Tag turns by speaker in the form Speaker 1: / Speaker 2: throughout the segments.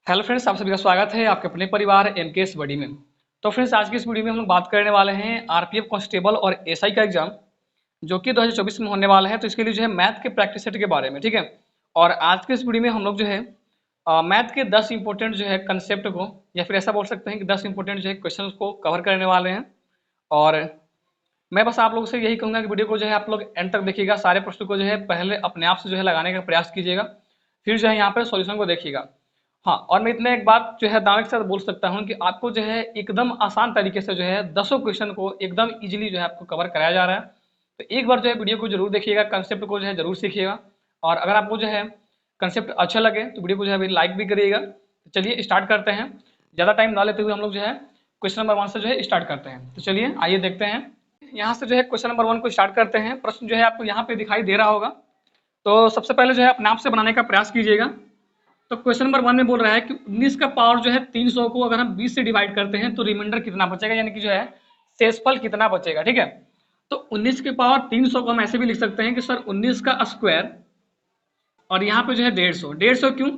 Speaker 1: Hello friends, आप सभी का स्वागत है आपके अपने परिवार एमके स्टडी में। तो फ्रेंड्स, आज की इस वीडियो में हम लोग बात करने वाले हैं आरपीएफ कांस्टेबल और एसआई का एग्जाम जो कि 2024 में होने वाला है। तो इसके लिए जो है मैथ के प्रैक्टिस सेट के बारे में, ठीक है। और आज के इस वीडियो में हम लोग जो है मैथ के 10 इंपॉर्टेंट जो है कंसेप्ट को, या फिर ऐसा बोल सकते हैं कि 10 इंपॉर्टेंट जो है क्वेश्चन को कवर करने वाले हैं। और मैं बस आप लोगों से यही कहूँगा कि वीडियो को जो है आप लोग एंड तक देखिएगा। सारे प्रश्न को जो है पहले अपने आप से जो है लगाने का प्रयास कीजिएगा, फिर जो है यहाँ पर सॉल्यूशन को देखिएगा। हाँ, और मैं इतना एक बात जो है दावे के साथ बोल सकता हूँ कि आपको जो है एकदम आसान तरीके से जो है 10 क्वेश्चन को एकदम इजीली जो है आपको कवर कराया जा रहा है। तो एक बार जो है वीडियो को जरूर देखिएगा, कंसेप्ट को जो है जरूर सीखिएगा। और अगर आपको जो है कंसेप्ट अच्छा लगे तो वीडियो को जो है लाइक भी करिएगा। तो चलिए स्टार्ट करते हैं, ज़्यादा टाइम ना लेते हुए हम लोग जो है क्वेश्चन नंबर 1 से जो है स्टार्ट करते हैं। तो चलिए आइए देखते हैं। यहाँ से जो है क्वेश्चन नंबर 1 को स्टार्ट करते हैं। प्रश्न जो है आपको यहाँ पे दिखाई दे रहा होगा। तो सबसे पहले जो है अपने आप से बनाने का प्रयास कीजिएगा। तो क्वेश्चन नंबर 1 में बोल रहा है कि 19 का पावर जो है 300 को अगर हम 20 से डिवाइड करते हैं तो रिमाइंडर कितना बचेगा, यानी कि जो है शेषफल कितना बचेगा, ठीक है। तो 19 के पावर 300 को हम ऐसे भी लिख सकते हैं कि सर 19 का स्क्वायर और यहाँ पे जो है 150। 150 क्यों?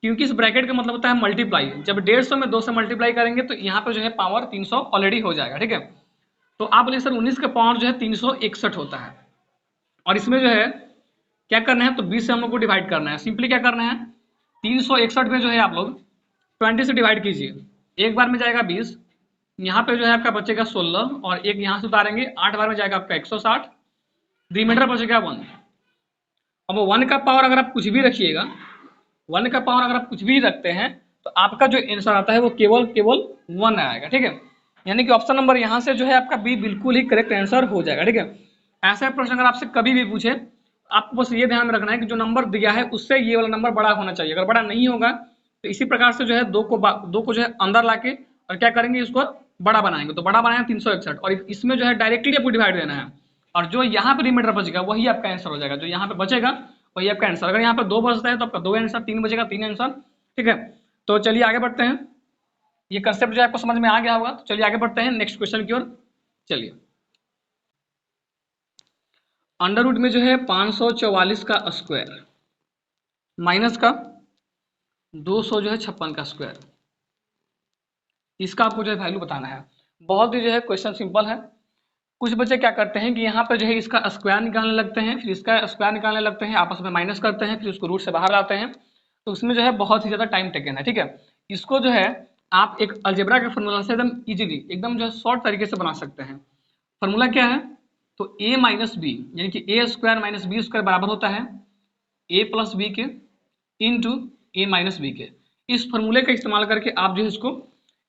Speaker 1: क्योंकि इस ब्रैकेट का मतलब होता है मल्टीप्लाई। जब 150 में 2 से मल्टीप्लाई करेंगे तो यहाँ पे जो है पावर 300 ऑलरेडी हो जाएगा, ठीक है। तो आप बोलिए सर 19 का पावर जो है 361 होता है, और इसमें जो है क्या करना है, तो 20 से हम लोग को डिवाइड करना है। सिंपली क्या करना है, 361 में जो है आप लोग 20 से डिवाइड कीजिए। एक बार में जाएगा 20, यहाँ पे जो है आपका बचेगा 16, और एक यहाँ से उतारेंगे 8 बार में जाएगा आपका 160, रिमाइंडर बचेगा 1। अब 1 का पावर अगर आप कुछ भी रखिएगा, 1 का पावर अगर आप कुछ भी रखते हैं तो आपका जो आंसर आता है वो केवल केवल 1 आएगा, ठीक है। यानी कि ऑप्शन नंबर यहाँ से जो है आपका बी बिल्कुल ही करेक्ट आंसर हो जाएगा, ठीक है। ऐसा प्रश्न अगर आपसे कभी भी पूछे, आपको बस ये ध्यान में रखना है कि जो नंबर दिया है उससे ये वाला नंबर बड़ा होना चाहिए। अगर बड़ा नहीं होगा तो इसी प्रकार से जो है दो को जो है अंदर लाके और क्या करेंगे, इसको बड़ा बनाएंगे। तो बड़ा बनाया 361, और इसमें जो है डायरेक्टली आपको डिवाइड देना है, और जो यहाँ पे रिमाइंडर बचेगा वही आपका आंसर हो जाएगा। जो यहाँ पे बचेगा वही आपका आंसर। अगर यहाँ पे 2 बचता है तो आपका 2 आंसर, 3 बचेगा 3 आंसर, ठीक है। तो चलिए आगे बढ़ते हैं। ये कंसेप्ट जो आपको समझ में आ गया होगा। तो चलिए आगे बढ़ते हैं नेक्स्ट क्वेश्चन की ओर। चलिए, अंडर रूट में जो है 544 का स्क्वायर माइनस का 200 जो है 56 का स्क्वायर, इसका आपको जो है वैल्यू बताना है। बहुत ही जो है क्वेश्चन सिंपल है। कुछ बच्चे क्या करते हैं कि यहाँ पे जो है इसका स्क्वायर निकालने लगते हैं, फिर इसका स्क्वायर निकालने लगते हैं, आपस में माइनस करते हैं, फिर उसको रूट से बाहर लाते हैं। तो उसमें जो है बहुत ही ज़्यादा टाइम टेकन है, ठीक है। इसको जो है आप एक अलजेब्रा के फॉर्मूला से एकदम इजीली, एकदम जो है शॉर्ट तरीके से बना सकते हैं। फॉर्मूला क्या है, तो ए माइनस बी, यानी कि ए स्क्वायर माइनस बी स्क्वायर बराबर होता है ए प्लस बी के इंटू ए माइनस बी के। इस फॉर्मूले का इस्तेमाल करके आप जो है इसको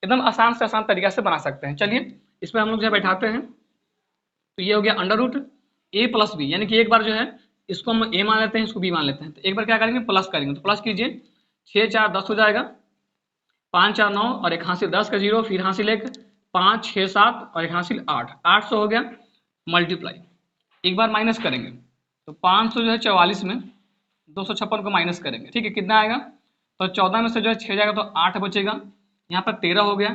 Speaker 1: एकदम आसान से आसान तरीका से बना सकते हैं। चलिए इसमें हम लोग जो है बैठाते हैं। तो ये हो गया अंडर रूट ए प्लस बी, यानी कि एक बार जो है इसको हम ए मान लेते हैं, इसको बी मान लेते हैं। तो एक बार क्या करेंगे, प्लस करेंगे। तो प्लस कीजिए, 6 4 10 हो जाएगा, 5 4 9 और एक हासिल 10 का जीरो, फिर हासिल एक 5 6 7 और एक हासिल 8, 800 हो गया। मल्टीप्लाई, एक बार माइनस करेंगे तो 500 जो है 44 में 256 को माइनस करेंगे, ठीक है। कितना आएगा, तो 14 में से जो है 6 जाएगा तो 8 बचेगा। यहाँ पर 13 हो गया,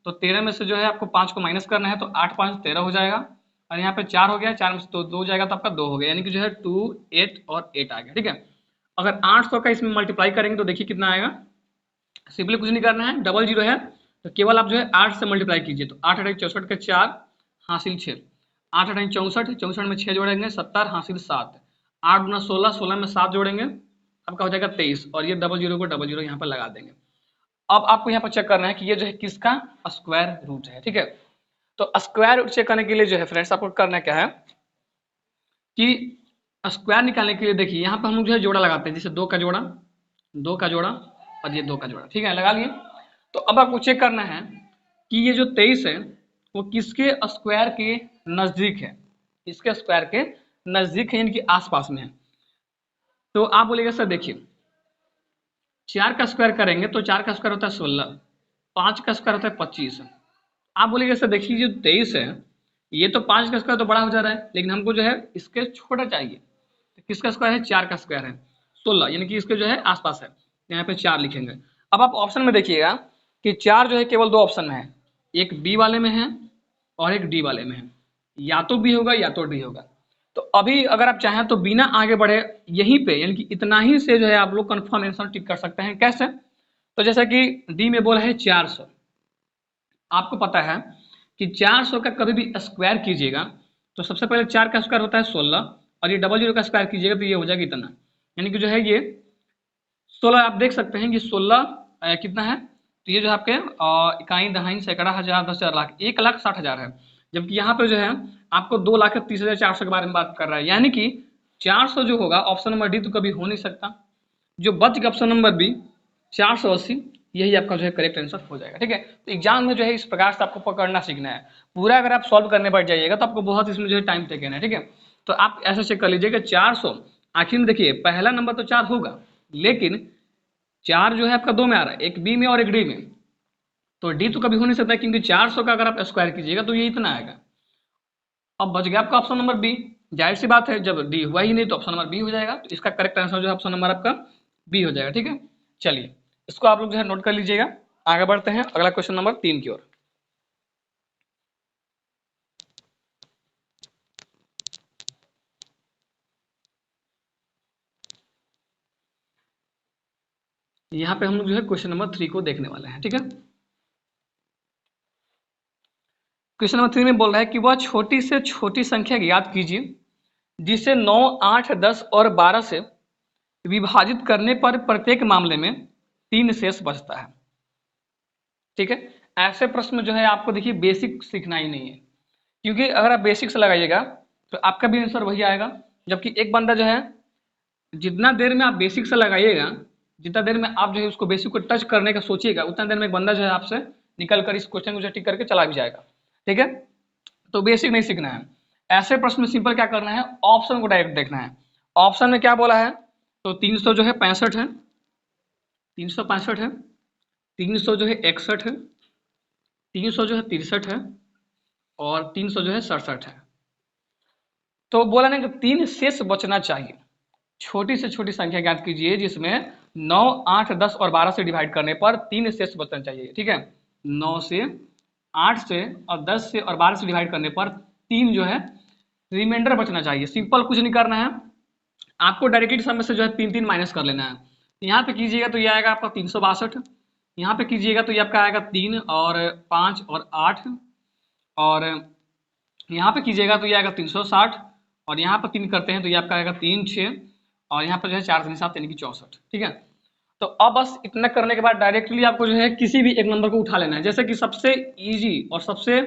Speaker 1: तो 13 में से जो है आपको 5 को माइनस करना है, तो 8 5 13 हो जाएगा। और यहाँ पे 4 हो गया, 4 में से तो 2 जाएगा तो आपका 2 हो गया, यानी कि जो है 2 8 और 8 आ गया, ठीक है। अगर 800 का इसमें मल्टीप्लाई करेंगे तो देखिए कितना आएगा। सिंपली कुछ नहीं करना है, डबल जीरो है तो केवल आप जो है 8 से मल्टीप्लाई कीजिए। तो 8 8 64 के 4 हासिल 6, 8 8 64, 64 में 6 जोड़ेंगे 70 हासिल 7, 8 गुना 16, 16 में 7 जोड़ेंगे आपका हो जाएगा 23, और ये डबल जीरो को डबल जीरो यहाँ पर लगा देंगे। अब आपको यहाँ पर चेक करना है कि ये जो है किसका स्क्वायर रूट है, ठीक है। तो स्क्वायर रूट चेक करने के लिए जो है फ्रेंड्स आपको करना क्या है कि स्क्वायर निकालने के लिए देखिए यहाँ पर हम लोग जो है जोड़ा लगाते हैं, जैसे 2 का जोड़ा, 2 का जोड़ा और ये 2 का जोड़ा, ठीक है, लगा लिए। तो अब आपको चेक करना है कि ये जो 23 है वो किसके स्क्वायर के नजदीक है, इसके स्क्वायर के नजदीक है, यानी कि आसपास में है। तो आप बोलेगा सर देखिए 4 का स्क्वायर करेंगे तो 4 का स्क्वायर होता है 16, 5 का स्क्वायर होता है 25। आप बोलेगा सर देखिए जो 23 है ये तो 5 का स्क्वायर तो बड़ा हो जा रहा है, लेकिन हमको जो है इसके छोटा चाहिए। तो किसका स्क्वायर है, 4 का स्क्वायर है 16, यानी कि इसके जो है आसपास है, यहाँ पे 4 लिखेंगे। अब आप ऑप्शन में देखिएगा कि 4 जो है केवल 2 ऑप्शन में है, एक बी वाले में है और एक डी वाले में है, या तो बी होगा या तो डी होगा। तो अभी अगर आप चाहें तो बिना आगे बढ़े यहीं पे, यानी कि इतना ही से जो है आप लोग कन्फर्म आंसर टिक कर सकते हैं। कैसे, तो जैसा कि डी में बोला है 400, आपको पता है कि 400 का कभी भी स्क्वायर कीजिएगा तो सबसे पहले 4 का स्क्वायर होता है 16, और ये डबल जीरो का स्क्वायर कीजिएगा तो ये हो जाएगा इतना, यानी कि जो है ये 16। आप देख सकते हैं कि 16 कितना है, तो ये जो है आपके इकाई दहाई सैकड़ा हजार 10,000 लाख 1,60,000 है, जबकि यहाँ पे जो है आपको 2,30,400 के बारे में बात कर रहा है, यानी कि 400 जो होगा ऑप्शन नंबर डी तो कभी हो नहीं सकता। जो बच गया ऑप्शन नंबर बी 480, यही आपका जो है करेक्ट आंसर हो जाएगा। ठीक है, तो एग्जाम में जो है इस प्रकार से आपको पकड़ना सीखना है। पूरा अगर आप सॉल्व करने बैठ जाइएगा तो आपको बहुत इसमें जो है टाइम टेकन है। ठीक है, तो आप ऐसा चेक कर लीजिएगा 400, आखिर में देखिए पहला नंबर तो 4 होगा, लेकिन 4 जो है आपका 2 में आ रहा है, एक बी में और एक डी में, तो डी तो कभी हो नहीं सकता क्योंकि 400 का अगर आप स्क्वायर कीजिएगा तो ये इतना आएगा। अब बच गया आपका ऑप्शन नंबर बी, जाहिर सी बात है जब डी हुआ ही नहीं तो ऑप्शन नंबर बी हो जाएगा, तो इसका करेक्ट आंसर जो है ऑप्शन नंबर आपका बी हो जाएगा। ठीक है, चलिए इसको आप लोग जो है नोट कर लीजिएगा। आगे बढ़ते हैं अगला क्वेश्चन नंबर 3 की ओर। यहाँ पे हम लोग जो है क्वेश्चन नंबर 3 को देखने वाले हैं। ठीक है, क्वेश्चन नंबर 3 में बोल रहा है कि वह छोटी से छोटी संख्या ज्ञात कीजिए जिसे 9, 8, 10 और 12 से विभाजित करने पर प्रत्येक मामले में 3 शेष बचता है। ठीक है, ऐसे प्रश्न जो है आपको देखिए बेसिक सीखना ही नहीं है, क्योंकि अगर आप बेसिक से लगाइएगा तो आपका भी आंसर वही आएगा, जबकि एक बंदा जो है जितना देर में आप बेसिक से लगाइएगा, जितना देर में आप जो है उसको बेसिक को टच करने का सोचिएगा, उतना देर में एक बंदा जो है आपसे निकल कर इस क्वेश्चन को जो टिक करके चला भी जाएगा। ठीक है, तो बेसिक नहीं सीखना है, ऐसे प्रश्न में सिंपल क्या करना है, ऑप्शन को डायरेक्ट देखना है। ऑप्शन में क्या बोला है, तो 300 जो है 65 है, 365 है, 300 जो है 61 है, 300 जो है 63 है, और 300 जो है 67 है। तो बोला ना कि 3 शेष बचना चाहिए। छोटी से छोटी संख्या ज्ञात कीजिए जिसमें 9, 8, 10 और 12 से डिवाइड करने पर 3 शेष बचना चाहिए। ठीक है, 9 से, 8 से और 10 से और 12 से डिवाइड करने पर 3 जो है रिमाइंडर बचना चाहिए। सिंपल कुछ नहीं करना है, आपको डायरेक्टली सब में से जो है 3 माइनस कर लेना है। यहाँ पे कीजिएगा तो ये आएगा आपका 362, यहाँ पे कीजिएगा तो ये आपका आएगा 3 और 5 और 8, और यहाँ पे कीजिएगा तो ये आएगा 360, और यहाँ पर 3 करते हैं तो ये आपका आएगा 3, 6, और यहाँ पर जो है 4, 3, 7 यानी कि 64। ठीक है, तो अब बस इतना करने के बाद डायरेक्टली आपको जो है किसी भी एक नंबर को उठा लेना है। जैसे कि सबसे इजी और सबसे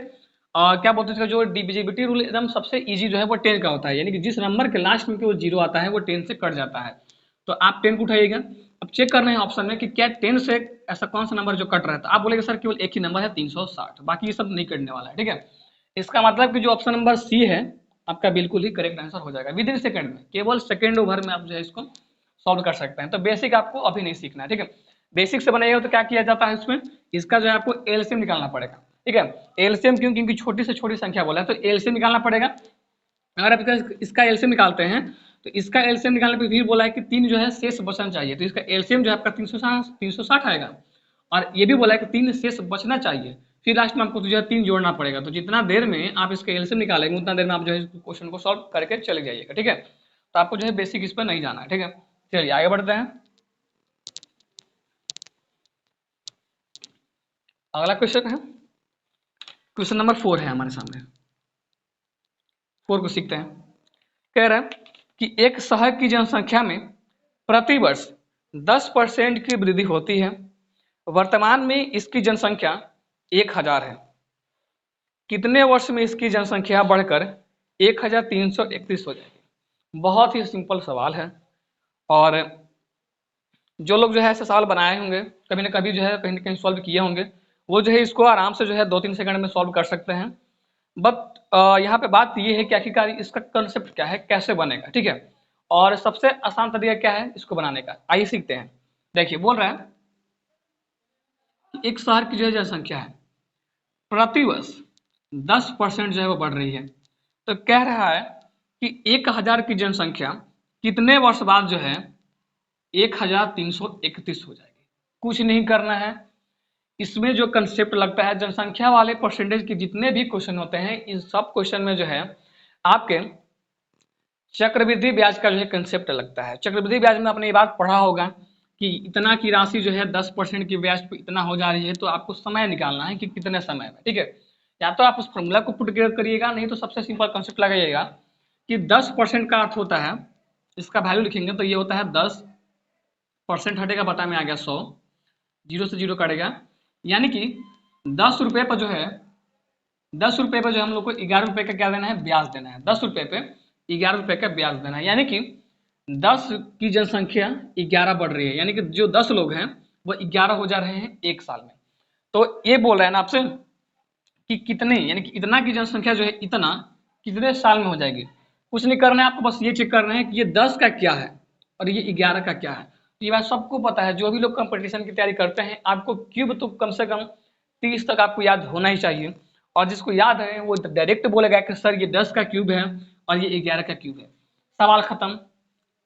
Speaker 1: क्या बोलते हैं जो डिविजिबिलिटी रूल एकदम सबसे इजी जो है वो 10 का होता है, यानी कि जिस नंबर के लास्ट में वो 0 आता है वो 10 से कट जाता है। तो आप 10 को उठाइएगा। अब चेक करना है ऑप्शन में कि क्या 10 से ऐसा कौन सा नंबर जो कट रहा है, तो आप बोलेंगे सर केवल एक ही नंबर है 360, बाकी ये सब नहीं कटने वाला है। ठीक है, इसका मतलब कि जो ऑप्शन नंबर सी है आपका बिल्कुल ही करेक्ट आंसर हो जाएगा विद इन सेकंड में, केवल सेकंड ओवर में आप जो है इसको सॉल्व कर सकते हैं। तो बेसिक आपको अभी नहीं सीखना है। ठीक है, बेसिक से बनाइएगा तो क्या किया जाता है इसमें, इसका जो है आपको एलसीएम निकालना पड़ेगा। ठीक है, एलसीएम क्यों, क्योंकि छोटी से छोटी संख्या बोला है तो एलसीएम निकालना पड़ेगा। अगर आप इसका एलसीएम निकालते हैं तो इसका एलसीएम निकालने पर फिर बोला है कि 3 जो है शेष बचना चाहिए, तो इसका एलसीएम जो है आपका 360 आएगा, और ये भी बोला है कि 3 शेष बचना चाहिए, फिर लास्ट में आपको जो है 3 जोड़ना पड़ेगा। तो जितना देर में आप इसका एलसीएम निकालेंगे उतना देर में आप जो है क्वेश्चन को सॉल्व करके चले जाइएगा। ठीक है, तो आपको जो है बेसिक इस पर नहीं जाना है। ठीक है, चलिए आगे बढ़ते हैं। अगला क्वेश्चन है क्वेश्चन नंबर 4 है हमारे सामने, 4 को सीखते हैं। कह रहा है कि एक शहर की जनसंख्या में प्रतिवर्ष 10% की वृद्धि होती है, वर्तमान में इसकी जनसंख्या 1000 है, कितने वर्ष में इसकी जनसंख्या बढ़कर 1331 हो जाएगी। बहुत ही सिंपल सवाल है, और जो लोग जो है ऐसे सवाल बनाए होंगे कभी ना कभी जो है कहीं ना कहीं सॉल्व किए होंगे, वो जो है इसको आराम से जो है 2-3 सेकंड में सॉल्व कर सकते हैं। बट यहाँ पे बात ये है कि आखिरकार इसका कंसेप्ट क्या है, कैसे बनेगा। ठीक है, और सबसे आसान तरीका क्या है इसको बनाने का, आइए सीखते हैं। देखिए बोल रहा है कि एक शहर की जो है जनसंख्या है प्रतिवर्ष 10% जो है वो बढ़ रही है, तो कह रहा है कि 1000 की जनसंख्या कितने वर्ष बाद जो है 1331 हो जाएगी। कुछ नहीं करना है, इसमें जो कंसेप्ट लगता है जनसंख्या वाले परसेंटेज के जितने भी क्वेश्चन होते हैं इन सब क्वेश्चन में जो है आपके चक्रवृद्धि ब्याज का जो है कंसेप्ट लगता है। चक्रवृद्धि ब्याज में आपने ये बात पढ़ा होगा कि इतना की राशि जो है 10% की ब्याज पे इतना हो जा रही है, तो आपको समय निकालना है कि कितने समय में, ठीक है। या तो आप उस फॉर्मूला को पुट करिएगा, नहीं तो सबसे सिंपल कॉन्सेप्ट लगाइएगा कि 10% का अर्थ होता है, इसका वैल्यू लिखेंगे तो ये होता है 10% हटेगा, बटा में आ गया 100, जीरो से जीरो कटेगा, यानी कि 10 रुपये पर जो है 10 रुपये पर जो हम लोग को 11 रुपये का क्या देना है, ब्याज देना है। 10 रुपये पे 11 रुपये का ब्याज देना है, यानी कि 10 की जनसंख्या 11 बढ़ रही है, यानी कि जो 10 लोग हैं वो 11 हो जा रहे हैं एक साल में। तो ये बोल रहा है ना आपसे कि कितने, यानी कि इतना की जनसंख्या जो है इतना कितने साल में हो जाएगी। कुछ नहीं करना है आपको, बस ये चेक करना है कि ये 10 का क्या है और ये 11 का क्या है। तो ये बात सबको पता है, जो भी लोग कंपटीशन की तैयारी करते हैं, आपको क्यूब तो कम से कम 30 तक आपको याद होना ही चाहिए। और जिसको याद है वो डायरेक्ट बोलेगा कि सर ये 10 का क्यूब है और ये 11 का क्यूब है, सवाल खत्म।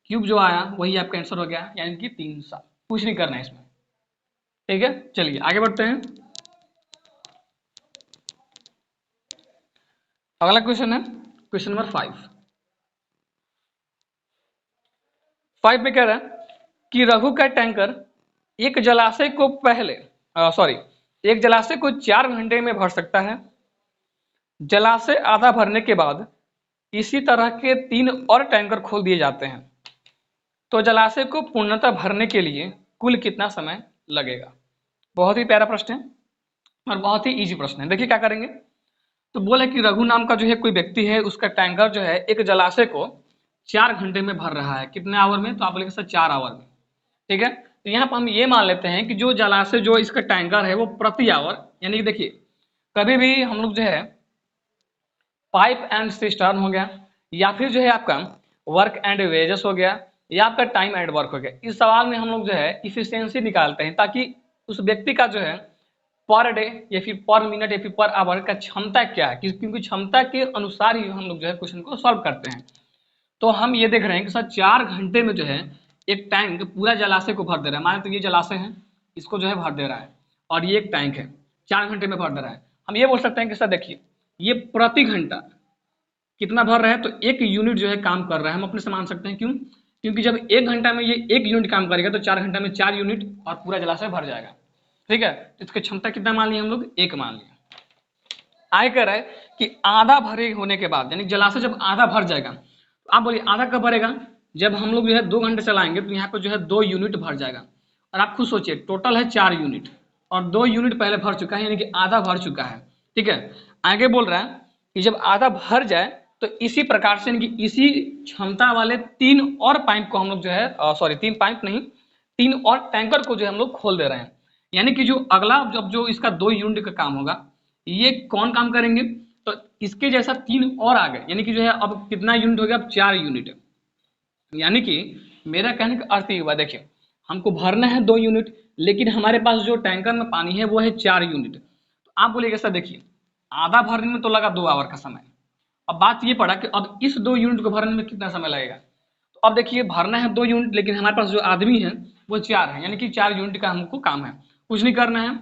Speaker 1: क्यूब जो आया वही आपका आंसर हो गया, यानी कि 3 साल। कुछ नहीं करना है इसमें, ठीक है। चलिए आगे बढ़ते हैं। अगला क्वेश्चन है क्वेश्चन नंबर 5 में कह रहा है कि रघु का टैंकर एक जलाशय को एक जलाशय को 4 घंटे में भर सकता है। जलाशय आधा भरने के बाद इसी तरह के 3 और टैंकर खोल दिए जाते हैं, तो जलाशय को पूर्णतः भरने के लिए कुल कितना समय लगेगा। बहुत ही प्यारा प्रश्न है और बहुत ही इजी प्रश्न है। देखिए क्या करेंगे, तो बोले कि रघु नाम का जो है कोई व्यक्ति है, उसका टैंकर जो है एक जलाशय को 4 घंटे में भर रहा है। कितने आवर में, तो आप बोलेंगे सर 4 आवर में, ठीक है। तो यहाँ पर हम ये मान लेते हैं कि जो जलाशय जो इसका टैंकर है वो प्रति आवर, यानी कि देखिए कभी भी हम लोग जो है पाइप एंड सिस्टर्न हो गया, या फिर जो है आपका वर्क एंड वेजेस हो गया, या आपका टाइम एंड वर्क हो गया, इस सवाल में हम लोग जो है इफिशियंसी निकालते हैं, ताकि उस व्यक्ति का जो है पर डे या फिर पर मिनट या फिर पर आवर का क्षमता क्या है, क्योंकि क्षमता के अनुसार ही हम लोग जो है क्वेश्चन को सॉल्व करते हैं। तो हम ये देख रहे हैं कि सर 4 घंटे में जो है एक टैंक पूरा जलाशय को भर दे रहा है। माने तो ये जलाशय है, इसको जो है भर दे रहा है, और ये एक टैंक है 4 घंटे में भर दे रहा है। हम ये बोल सकते हैं कि सर देखिए ये प्रति घंटा कितना भर रहा है, तो 1 यूनिट जो है काम कर रहा है। हम अपने से मान सकते हैं, क्यों, क्योंकि जब 1 घंटा में ये 1 यूनिट काम करेगा तो 4 घंटा में 4 यूनिट और पूरा जलाशय भर जाएगा, ठीक है। तो इसकी क्षमता कितना मान लिया हम लोग, 1 मान लिया। आगे कह रहा है कि आधा भरे होने के बाद, यानी जलाशय जब आधा भर जाएगा, तो आप बोलिए आधा कब भरेगा, जब हम लोग जो है 2 घंटे चलाएंगे तो यहाँ पे जो है 2 यूनिट भर जाएगा। और आप खुद सोचिए टोटल है 4 यूनिट और 2 यूनिट पहले भर चुका है, यानी कि आधा भर चुका है, ठीक है। आगे बोल रहा है कि जब आधा भर जाए तो इसी प्रकार से, यानी कि इसी क्षमता वाले 3 और पाइप को हम लोग जो है 3 पाइप नहीं 3 और टैंकर को जो है हम लोग खोल दे रहे हैं। यानी कि जो अगला जब जो इसका 2 यूनिट का काम होगा, ये कौन काम करेंगे, तो इसके जैसा 3 और आ गए, यानी कि जो है अब कितना यूनिट हो गया, अब 4 यूनिट। यानी कि मेरा कहने का अर्थ ये हुआ, देखिए हमको भरना है 2 यूनिट, लेकिन हमारे पास जो टैंकर में पानी है वो है 4 यूनिट। तो आप बोलिएगा सर देखिए आधा भरने में तो लगा 2 आवर का समय। अब बात ये पड़ा कि अब इस 2 यूनिट को भरने में कितना समय लगेगा। तो अब देखिए भरना है 2 यूनिट, लेकिन हमारे पास जो आदमी है वो 4 है, यानी कि 4 यूनिट का हमको काम है। कुछ नहीं करना है,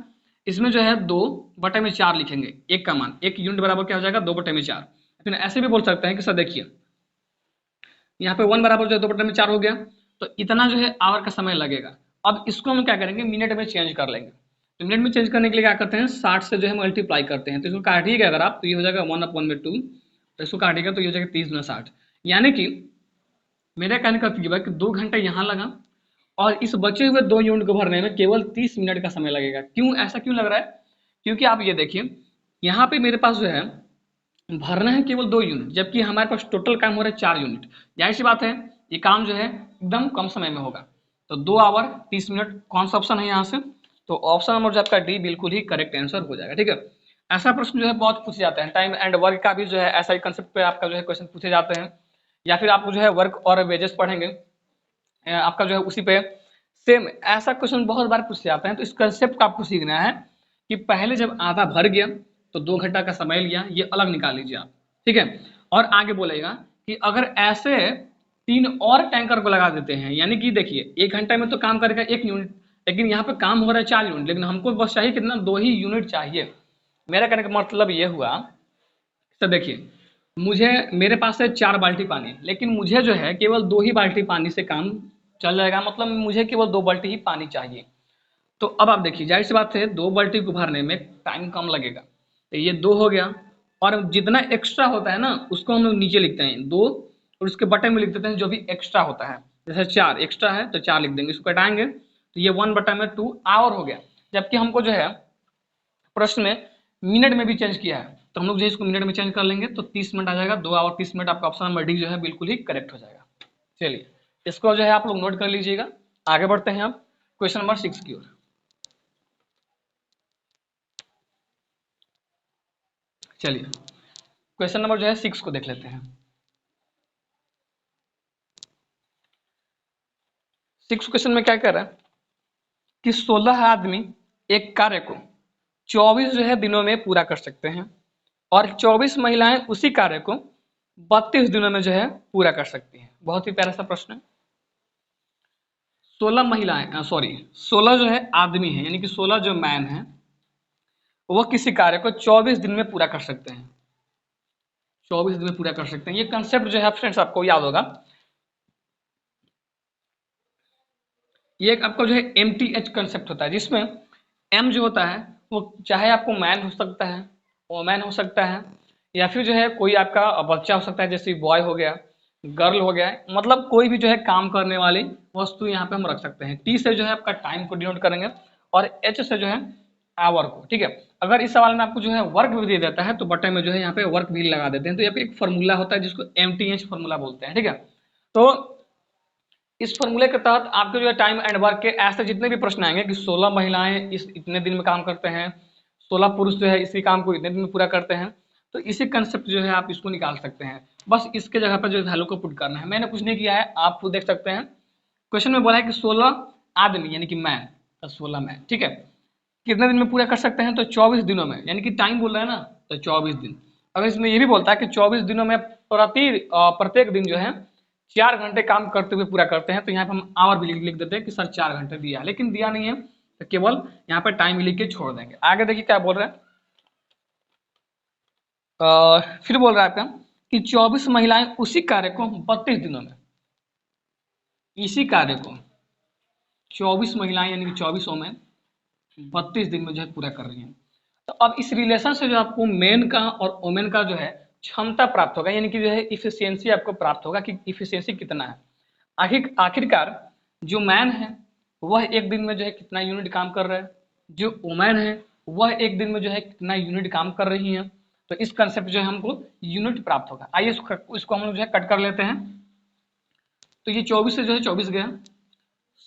Speaker 1: इसमें जो है 2/4 लिखेंगे, 1 का मान 1 यूनिट बराबर क्या हो जाएगा, 2/4। फिर ऐसे भी बोल सकते हैं कि सर देखिए यहाँ पे 1 बराबर जो है 2/4 हो गया, तो इतना जो है आवर का समय लगेगा। अब इसको हम क्या करेंगे, मिनट में चेंज कर लेंगे। तो मिनट में चेंज करने के लिए क्या करते हैं, 60 से जो है मल्टीप्लाई करते हैं। तो इसको काटिएगा अगर आप, तो ये हो जाएगा 1/2, तो इसको काटिएगा तो ये हो जाएगा 30 गुना 60। यानी कि मेरे कहने का मतलब है कि 2 घंटे यहाँ लगा और इस बचे हुए 2 यूनिट को भरने में केवल 30 मिनट का समय लगेगा। क्यों, ऐसा क्यों लग रहा है, क्योंकि आप ये देखिए यहाँ पे मेरे पास जो है भरना है केवल 2 यूनिट, जबकि हमारे पास टोटल काम हो रहा है 4 यूनिट। जाहिर सी बात है ये काम जो है एकदम कम समय में होगा। तो 2 आवर 30 मिनट कौन सा ऑप्शन है यहाँ से, तो ऑप्शन नंबर जो आपका डी बिल्कुल ही करेक्ट आंसर हो जाएगा, ठीक है। ऐसा प्रश्न जो है बहुत पूछे जाते हैं, टाइम एंड वर्क का भी जो है ऐसा ही कंसेप्ट पे आपका जो है क्वेश्चन पूछे जाते हैं, या फिर आपको जो है वर्क और वेजेस पढ़ेंगे आपका जो है उसी पे सेम ऐसा क्वेश्चन बहुत बार पूछे जाते हैं। तो इस कंसेप्ट को आपको सीखना है कि पहले जब आधा भर गया तो 2 घंटा का समय लिया, ये अलग निकाल लीजिए आप, ठीक है। और आगे बोलेगा कि अगर ऐसे 3 और टैंकर को लगा देते हैं, यानी कि देखिए 1 घंटे में तो काम करेगा 1 यूनिट, लेकिन यहाँ पे काम हो रहा है 4 यूनिट, लेकिन हमको बस चाहिए कितना, 2 ही यूनिट चाहिए। मेरा कहने का मतलब ये हुआ, तो देखिए मुझे मेरे पास है 4 बाल्टी पानी, लेकिन मुझे जो है केवल 2 ही बाल्टी पानी से काम चल जाएगा, मतलब मुझे केवल 2 बाल्टी ही पानी चाहिए। तो अब आप देखिए, जाहिर सी बात है 2 बाल्टी को भरने में टाइम कम लगेगा, तो ये 2 हो गया। और जितना एक्स्ट्रा होता है ना उसको हम लोग नीचे लिखते हैं 2, और उसके बटन में लिख देते हैं जो भी एक्स्ट्रा होता है। जैसे 4 एक्स्ट्रा है तो 4 लिख देंगे, इसको हटाएंगे तो ये 1/2 आवर हो गया। जबकि हमको जो है प्रश्न में मिनट में भी चेंज किया है, तो हम लोग जो इसको मिनट में चेंज कर लेंगे तो 30 मिनट आ जाएगा। 2 आवर 30 मिनट, आपका ऑप्शन नंबर डी जो है बिल्कुल ही करेक्ट हो जाएगा। चलिए इसको जो है आप लोग नोट कर लीजिएगा। आगे बढ़ते हैं अब क्वेश्चन नंबर 6 की ओर। चलिए क्वेश्चन नंबर जो है 6 को देख लेते हैं। 6 क्वेश्चन में क्या कह रहा है कि 16 आदमी एक कार्य को 24 जो है दिनों में पूरा कर सकते हैं, और 24 महिलाएं उसी कार्य को 32 दिनों में जो है पूरा कर सकती हैं। बहुत ही प्यारा सा प्रश्न है। 16 महिलाएं, सॉरी 16 जो है आदमी है, यानी कि 16 जो मैन है वो किसी कार्य को 24 दिन में पूरा कर सकते हैं। 24 दिन में पूरा कर सकते हैं, ये कंसेप्ट जो है फ्रेंड्स आपको याद होगा। ये एक आपका जो है MTH कंसेप्ट होता है, जिसमें M जो होता है वो चाहे आपको मैन हो सकता है, वोमैन हो सकता है, या फिर जो है कोई आपका बच्चा हो सकता है, जैसे बॉय हो गया, गर्ल हो गया, मतलब कोई भी जो है काम करने वाली वस्तु यहाँ पे हम रख सकते हैं। T से जो है आपका टाइम को डिनोट करेंगे, और H से जो है आवर को। ठीक है, अगर इस सवाल में आपको जो है वर्क भी दे देता है तो बटन में जो है यहाँ पे वर्क भी लगा देते हैं। तो यहाँ पे एक फॉर्मूला होता है जिसको MTH फॉर्मूला बोलते हैं। ठीक है, तो इस फॉर्मूले के तहत आपके जो है टाइम एंड वर्क के ऐसे जितने भी प्रश्न आएंगे कि 16 महिलाएं इस इतने दिन में काम करते हैं, 16 पुरुष जो है इसी काम को इतने दिन में पूरा करते हैं, तो इसी कंसेप्ट जो है आप इसको निकाल सकते हैं। बस इसके जगह पर जो वैल्यू को पुट करना है। मैंने कुछ नहीं किया है, आप खुद देख सकते हैं। क्वेश्चन में बोला है कि 16 आदमी यानी कि मैन, 16 मैन, ठीक है, कितने दिन में पूरा कर सकते हैं, तो 24 दिनों में, यानी कि टाइम बोल रहा है ना, तो 24 दिन। अगर इसमें ये भी बोलता है कि 24 दिनों में प्रत्येक दिन जो है 4 घंटे काम करते हुए पूरा करते हैं, तो यहाँ पे हम आवर भी लिख देते हैं कि सर 4 घंटे दिया है, लेकिन दिया नहीं है तो केवल यहाँ पे टाइम लिख के छोड़ देंगे। आगे देखिए क्या बोल रहे हैं। फिर बोल रहा है आपका कि 24 महिलाएं उसी कार्य को 32 दिनों में, इसी कार्य को 24 महिलाएं यानी कि 24 वोमेन 32 दिन में जो है पूरा कर रही हैं। तो अब इस रिलेशन से जो आपको मेन का और वोमेन का जो है क्षमता प्राप्त होगा, यानी कि जो है इफिशियंसी आपको प्राप्त होगा कि इफिशियंसी कितना है। आखिरकार जो मैन है वह एक दिन में जो है कितना यूनिट काम कर रहा है, जो वोमेन है वह एक दिन में जो है कितना यूनिट काम कर रही है। तो इस कंसेप्ट जो है हमको यूनिट प्राप्त होगा। आइए इसको हम लोग जो है कट कर लेते हैं। तो ये 24 से जो है 24 गया,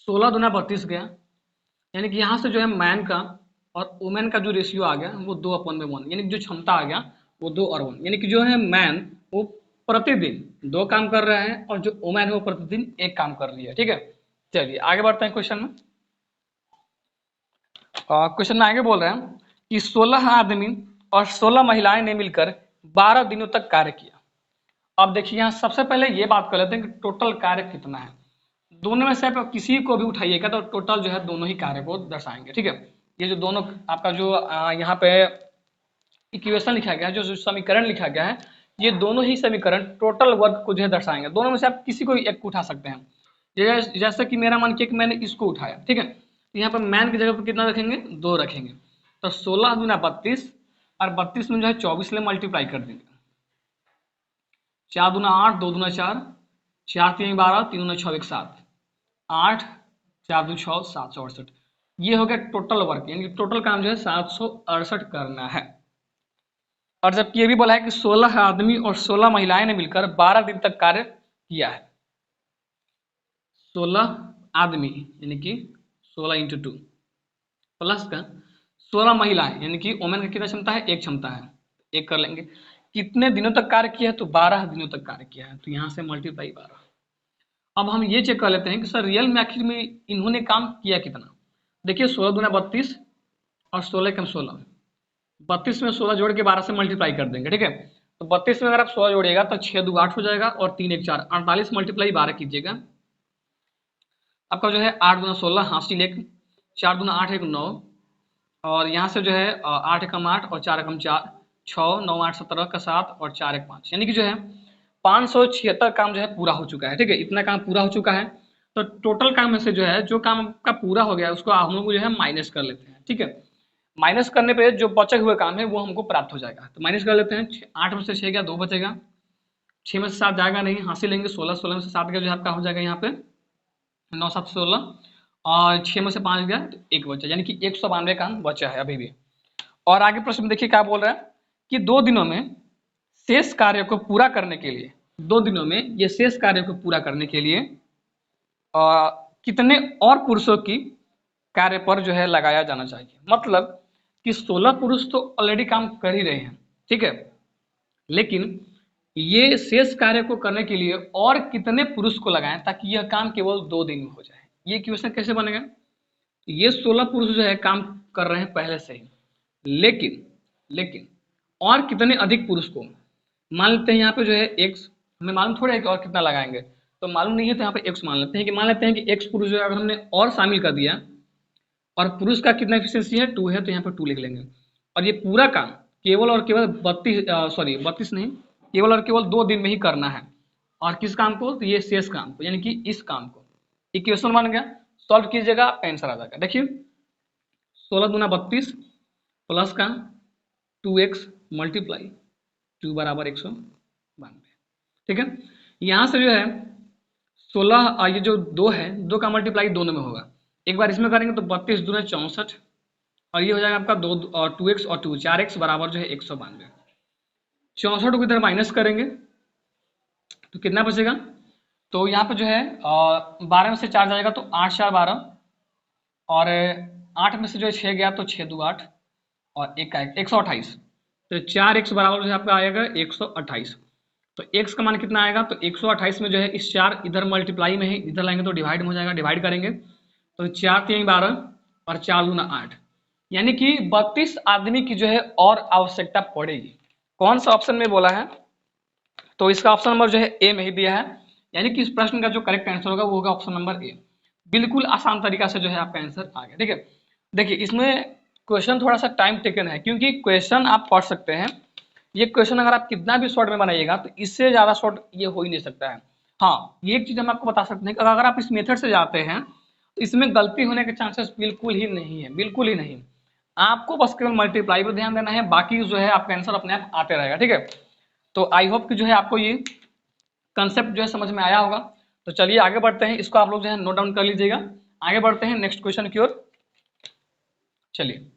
Speaker 1: 16 दूना 32 गया, यानी कि यहाँ से जो है मैन का और वुमेन का जो रेशियो आ गया वो 2/1, यानी कि जो क्षमता आ गया वो 2/1, यानी कि जो है मैन वो प्रतिदिन 2 काम कर रहा है और जो वुमेन है वो प्रतिदिन 1 काम कर रही है। ठीक है, चलिए आगे बढ़ते हैं क्वेश्चन में। क्वेश्चन में आगे बोल रहे हैं कि 16 आदमी और 16 महिलाएं ने मिलकर 12 दिनों तक कार्य किया। अब देखिए यहाँ सबसे पहले ये बात कर लेते हैं कि टोटल कार्य कितना है। दोनों में से आप किसी को भी उठाइएगा तो टोटल जो है दोनों ही कार्य को दर्शाएंगे। ठीक है, ये जो दोनों आपका जो यहाँ पे इक्वेशन लिखा गया है, जो समीकरण लिखा गया है, ये दोनों ही समीकरण टोटल वर्क को जो है दर्शाएंगे। दोनों में से आप किसी को एक को उठा सकते हैं। जैसे कि मेरा मन किया कि मैंने इसको उठाया, ठीक है, तो यहाँ पर मैन की जगह पर कितना रखेंगे, 2 रखेंगे। तो 16 दूना 32 और 32 में जो है 24 ले मल्टीप्लाई कर देंगे। 4 दूना 8, 2 दूना 4, 4 3 12, 3 दूना 6 1 7, 8 4 2 6 768। ये हो गया टोटल वर्क, यानी कि टोटल काम जो है 768 करना है। और जबकि ये भी बोला है कि 16 आदमी और 16 महिलाएं ने मिलकर 12 दिन तक कार्य किया है। 16 आदमी यानी कि 16 × 2 प्लस का 16 महिलाएं यानी कि वोमेन का कितना क्षमता है, 1 क्षमता है, 1 कर लेंगे। कितने दिनों तक कार्य किया है, तो 12 दिनों तक कार्य किया है, तो यहाँ से मल्टीप्लाई 12। अब हम ये चेक कर लेते हैं कि सर रियल में आखिर में इन्होंने काम किया कितना। देखिए 16 दूना 32 और 16 कम 16, 32 में 16 जोड़ के 12 से मल्टीप्लाई कर देंगे। ठीक है, तो 32 में अगर आप 16 जोड़िएगा तो 6 2 8 हो जाएगा और 3 1 4, 48 मल्टीप्लाई 12 कीजिएगा, आपका जो है 8 दूना 16, हासिल 1, 4 दूना 8 1 9, और यहाँ से जो है 8 एकम 8 और 4 एकम 4 6 9 8 17 का 7 और 4 1 5, यानी कि जो है 576 काम जो है पूरा हो चुका है। ठीक है, इतना काम पूरा हो चुका है। तो टोटल काम में से जो है, जो काम का पूरा हो गया उसको हम लोग जो है माइनस कर लेते हैं, ठीक है। माइनस करने पे जो बचे हुए काम है वो हमको प्राप्त हो जाएगा, तो माइनस कर लेते हैं। 8 में से 6 गया, 2 बचेगा। 6 में से 7 जाएगा नहीं, हासिल लेंगे 16, 16 में से 7 गया जो है आपका हो जाएगा यहाँ पे 9 7 16, और 6 में से 5 गया तो 1 बचा, यानी कि 192 काम बचा है अभी भी। और आगे प्रश्न में देखिए क्या बोल रहा है कि 2 दिनों में शेष कार्य को पूरा करने के लिए, 2 दिनों में ये शेष कार्य को पूरा करने के लिए कितने और पुरुषों की कार्य पर जो है लगाया जाना चाहिए। मतलब कि 16 पुरुष तो ऑलरेडी काम कर ही रहे हैं, ठीक है, लेकिन ये शेष कार्य को करने के लिए और कितने पुरुष को लगाएं ताकि यह काम केवल 2 दिन में हो जाए। ये क्वेश्चन कैसे बनेगा? ये 16 पुरुष जो है काम कर रहे हैं पहले से ही, लेकिन और कितने अधिक पुरुष को, मान लेते हैं यहाँ पे जो है एक्स, हमें मालूम थोड़ा है कि और कितना लगाएंगे, तो मालूम नहीं है तो यहाँ पे एक्स मान लेते हैं कि एक्स पुरुष जो है अगर हमने और शामिल कर दिया, और पुरुष का कितना एफिशिएंसी है 2 है, तो यहाँ पे 2 लिख लेंगे। और ये पूरा काम केवल और केवल 32 नहीं, केवल और केवल 2 दिन में ही करना है। और किस काम को? तो ये शेष काम को, यानी कि इस काम को। इक्वेशन बन गया, सॉल्व कीजिएगा आंसर आ जाएगा। देखिए 16 दूना 32 प्लस का 2x मल्टीप्लाई 2 बराबर 192, ठीक है। यहाँ से जो है 16, ये जो 2 है 2 का मल्टीप्लाई दोनों में होगा, एक बार इसमें करेंगे तो 32 दूना 64, और ये हो जाएगा आपका 2x और 2 4x बराबर जो है 192। 64 को इधर माइनस करेंगे तो कितना बचेगा? तो यहाँ पे जो है 12 में से 4 जाएगा तो 8 4 12, और 8 में से जो है 6 गया तो 6 2 8, और 1 का 128, तो 4x बराबर जो है आपका आएगा 128। तो x का मान कितना आएगा? तो 128 में जो है इस 4 इधर मल्टीप्लाई में है, इधर लाएंगे तो डिवाइड में हो जाएगा, डिवाइड करेंगे तो 4 3 12 और 4 दूना 8, यानी कि 32 आदमी की जो है और आवश्यकता पड़ेगी। कौन सा ऑप्शन में बोला है? तो इसका ऑप्शन नंबर जो है ए में ही दिया है, यानी कि इस प्रश्न का जो करेक्ट आंसर होगा वो होगा ऑप्शन नंबर ए। बिल्कुल आसान तरीका से जो है आपका आंसर आ गया, ठीक है। देखिए इसमें क्वेश्चन थोड़ा सा टाइम टेकन है, क्योंकि क्वेश्चन आप पढ़ सकते हैं, ये क्वेश्चन अगर आप कितना भी शॉर्ट में बनाइएगा तो इससे ज़्यादा शॉर्ट ये हो ही नहीं सकता है। हाँ, ये एक चीज़ हम आपको बता सकते हैं कि अगर आप इस मेथड से जाते हैं तो इसमें गलती होने के चांसेस बिल्कुल ही नहीं है, बिल्कुल ही नहीं। आपको बस केवल मल्टीप्लाई पर ध्यान देना है, बाकी जो है आपका आंसर अपने आप आते रहेगा, ठीक है। तो आई होप कि जो है आपको ये कंसेप्ट जो है समझ में आया होगा। तो चलिए आगे बढ़ते हैं, इसको आप लोग जो है नोट डाउन कर लीजिएगा। आगे बढ़ते हैं नेक्स्ट क्वेश्चन की ओर। चलिए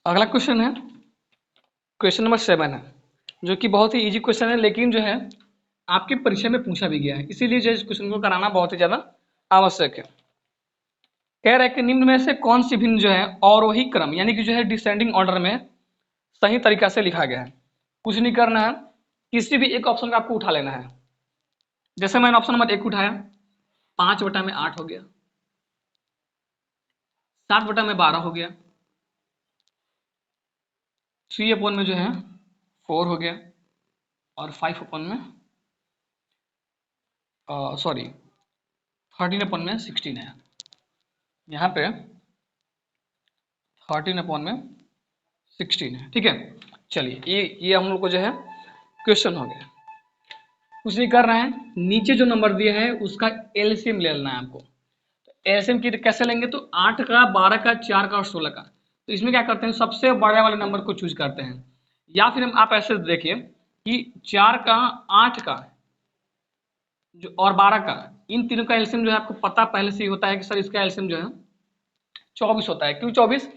Speaker 1: अगला क्वेश्चन है, क्वेश्चन नंबर 7 है, जो कि बहुत ही इजी क्वेश्चन है, लेकिन जो है आपके परीक्षा में पूछा भी गया है, इसीलिए जो इस क्वेश्चन को कराना बहुत ही ज़्यादा आवश्यक है। कह रहा है कि निम्न में से कौन सी भिन्न जो है अवरोही क्रम, यानी कि जो है डिसेंडिंग ऑर्डर में सही तरीका से लिखा गया है। कुछ नहीं करना है, किसी भी एक ऑप्शन का आपको उठा लेना है। जैसे मैंने ऑप्शन नंबर 1 उठाया, 5/8 हो गया, 7/12 हो गया, 3 में जो है 4 हो गया, और 5 में 13 में 16 है। यहाँ पे 13 में 16 है, ठीक है। चलिए ये हम लोग को जो है क्वेश्चन हो गया। कुछ नहीं कर रहे हैं, नीचे जो नंबर दिया है उसका एलसीएम ले लेना है आपको। तो एलसीएम की कैसे लेंगे? तो 8 का, 12 का, 4 का और 16 का। तो इसमें क्या करते हैं, सबसे बड़े वाले नंबर को चूज करते हैं, या फिर आप ऐसे देखिए कि 4 का, 8 का जो और 12 का, इन तीनों का एलसीएम जो है आपको पता पहले से ही होता है कि सर इसका एलसीएम जो है 24 होता है। क्यों 24?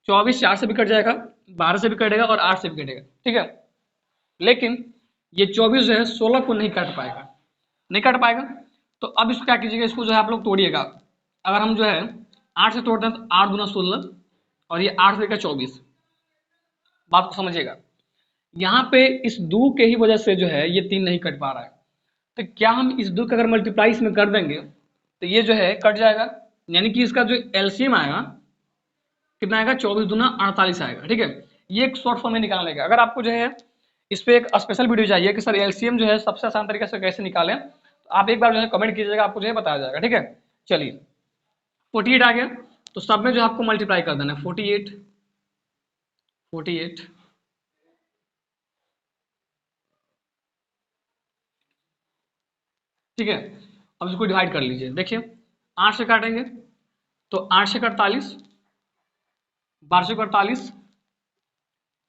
Speaker 1: 24 4 से भी कट जाएगा, 12 से भी कटेगा और 8 से भी कटेगा, ठीक है। लेकिन ये 24 जो है 16 को नहीं काट पाएगा, नहीं काट पाएगा। तो अब इसको क्या कीजिएगा, इसको जो है आप लोग तोड़िएगा। अगर हम जो है 8 से तोड़ते हैं तो 8 दूना 16, और ये 8 से 24। बात को समझिएगा, यहाँ पे इस 2 के ही वजह से जो है ये 3 नहीं कट पा रहा है। तो क्या हम इस 2 का अगर मल्टीप्लाई इसमें कर देंगे तो ये जो है कट जाएगा, यानी कि इसका जो एलसीएम आएगा कितना आएगा, 24 दूना 48 आएगा, ठीक है। ये एक शॉर्ट फॉर्म में निकालने का। अगर आपको जो है इस पर एक स्पेशल वीडियो चाहिए कि सर एलसीएम जो है सबसे आसान तरीके से कैसे निकालें, तो आप एक बार जो है कमेंट कीजिएगा, आपको जो है बताया जाएगा, ठीक है। चलिए 48 आ गया, तो सब में जो आपको मल्टीप्लाई कर देना है 48 48, ठीक है। अब इसको डिवाइड कर लीजिए, देखिए 8 से काटेंगे तो 8 से 48, 12 से 48,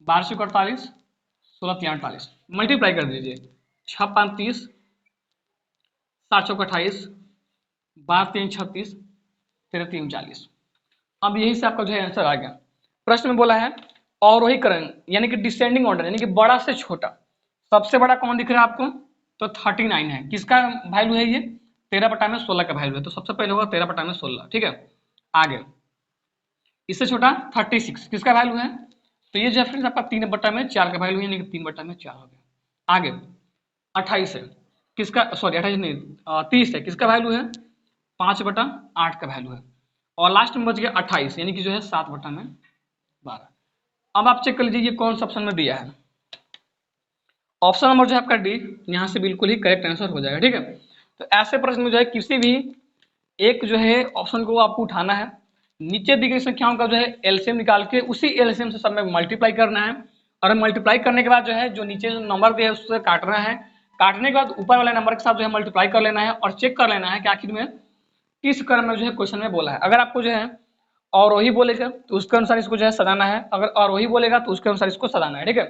Speaker 1: 12 से 48, 16 3 48, मल्टीप्लाई कर दीजिए 6 5 30, 7 चौक 28, 12 3 36, 13 3 40। अब यही से आपका जो है आंसर आ गया। प्रश्न में बोला है अवरोही क्रम यानी कि डिसेंडिंग ऑर्डर यानी कि बड़ा से छोटा, सबसे बड़ा कौन दिख रहा है आपको? तो 39 है। किसका वैल्यू है ये? 13/16 का वैल्यू है, तो सबसे पहले होगा 13/16, ठीक है। आगे इससे छोटा 36, किसका वैल्यू है? तो ये जो है फ्रेंड्स आपका 3/4 का वैल्यू है, यानी कि 3/4 हो गया। आगे 28 है, किसका? सॉरी 28 नहीं, 30 है, किसका वैल्यू है? 5/8 का वैल्यू है। और लास्ट में बच गया 28 यानी कि जो है 7/12। अब आप चेक कर लीजिए ये कौन सा ऑप्शन में दिया है। ऑप्शन नंबर जो है आपका डी यहाँ से बिल्कुल ही करेक्ट आंसर हो जाएगा, ठीक है। तो ऐसे प्रश्न में जो है किसी भी एक जो है ऑप्शन को आपको उठाना है, नीचे दी गई संख्याओं का जो है एलसीएम निकाल के उसी एलसीएम से सब में मल्टीप्लाई करना है, और मल्टीप्लाई करने के बाद जो है जो नीचे जो नंबर दिया है उससे काटना है, काटने के बाद ऊपर वाले नंबर के साथ जो है मल्टीप्लाई कर लेना है और चेक कर लेना है कि आखिर में किस क्रम में जो है क्वेश्चन में बोला है। अगर आपको जो है अवरोही बोलेगा तो उसके अनुसार इसको जो है सजाना है, अगर अवरोही बोलेगा तो उसके अनुसार इसको सजाना है, ठीक है।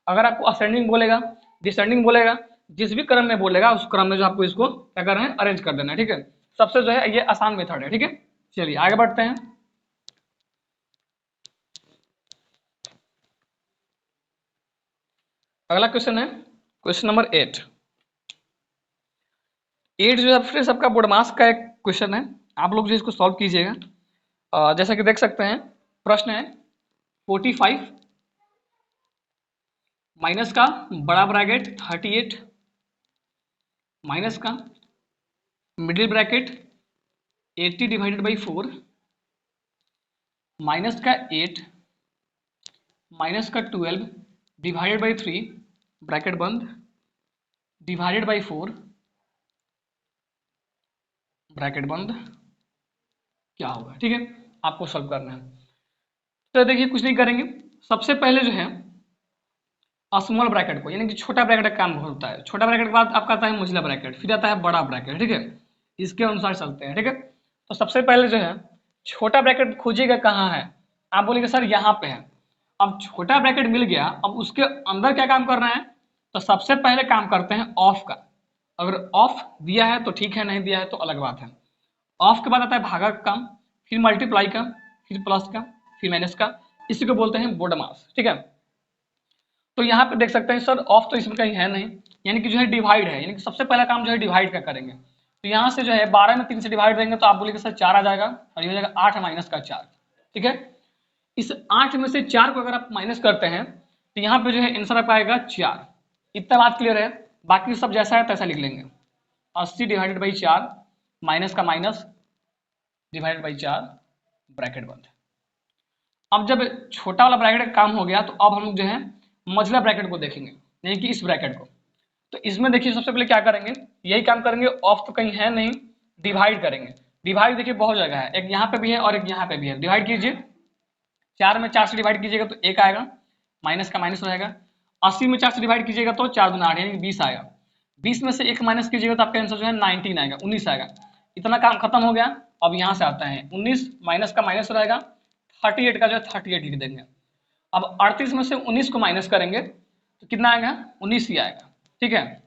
Speaker 1: अगर आपको असेंडिंग बोलेगा, डिसेंडिंग बोलेगा, जिस भी क्रम में बोलेगा उस क्रम में जो आपको इसको क्या करना है, अरेंज कर देना है, ठीक है। सबसे जो है ये आसान मेथड है, ठीक है। चलिए आगे बढ़ते हैं। अगला क्वेश्चन है क्वेश्चन नंबर 8। 8 जो है फिर सबका बोर्डमास का एक क्वेश्चन है, आप लोग जो इसको सॉल्व कीजिएगा। जैसा कि देख सकते हैं प्रश्न है 45 माइनस का बड़ा ब्रैकेट 38 माइनस का middle bracket 80 divided by 4 minus का 8 माइनस का 12 डिवाइडेड बाई 3 ब्रैकेट बंद डिवाइडेड बाई 4 ब्रैकेट बंद, क्या होगा, ठीक है। आपको सॉल्व करना है। तो देखिए कुछ नहीं करेंगे, सबसे पहले जो है स्मॉल ब्रैकेट को यानी कि छोटा ब्रैकेट का काम होता है, छोटा ब्रैकेट के बाद आपका आता है मझला ब्रैकेट, फिर आता है बड़ा ब्रैकेट, ठीक है। इसके अनुसार चलते हैं, ठीक है। तो सबसे पहले जो है छोटा ब्रैकेट खोजिएगा कहाँ है, आप बोलेंगे सर यहाँ पे है। अब छोटा ब्रैकेट मिल गया, अब उसके अंदर क्या काम करना है, तो सबसे पहले काम करते हैं ऑफ का। अगर ऑफ दिया है तो ठीक है, नहीं दिया है तो अलग बात है। ऑफ के बाद आता है भागा का काम, फिर मल्टीप्लाई का, फिर प्लस का, फिर माइनस का, इसी को बोलते हैं बोर्डमास, ठीक है। तो यहाँ पे देख सकते हैं सर ऑफ तो इसमें कहीं है नहीं, यानी कि जो है डिवाइड है, यानी कि सबसे पहला काम जो है डिवाइड का करेंगे। तो यहाँ से जो है 12 में 3 से डिवाइड देंगे तो आप बोलेंगे सर 4 आ जाएगा, और ये हो जाएगा 8 माइनस का 4, ठीक है। इस 8 में से 4 को अगर आप माइनस करते हैं तो यहाँ पे जो है आंसर आप आएगा 4। इतना बात क्लियर है, बाकी सब जैसा है तैसा लिख लेंगे। 80 डिवाइडेड बाई 4 माइनस का माइनस डिवाइडेड बाई 4 ब्रैकेट बंद। अब जब छोटा वाला ब्रैकेट का काम हो गया तो अब हम लोग जो है मझला ब्रैकेट को देखेंगे, यानी कि इस ब्रैकेट को। तो इसमें देखिए सबसे पहले क्या करेंगे, यही काम करेंगे, ऑफ तो कहीं है नहीं, डिवाइड करेंगे। डिवाइड देखिए बहुत जगह है, एक यहाँ पे भी है और एक यहाँ पे भी है। डिवाइड कीजिए, 4 में 4 से डिवाइड कीजिएगा तो 1 आएगा, माइनस का माइनस रहेगा। 80 में 4 से डिवाइड कीजिएगा तो 4 दूना 8 यानी कि 20 आएगा। 20 में से 1 माइनस कीजिएगा तो आपका आंसर जो है 19 आएगा, 19 आएगा। इतना काम खत्म हो गया। अब यहाँ से आता है 19 माइनस का माइनस रहेगा, 38 का जो है 38 लिख देंगे। अब 38 में से 19 को माइनस करेंगे तो कितना आएगा, 19 ही आएगा, ठीक है।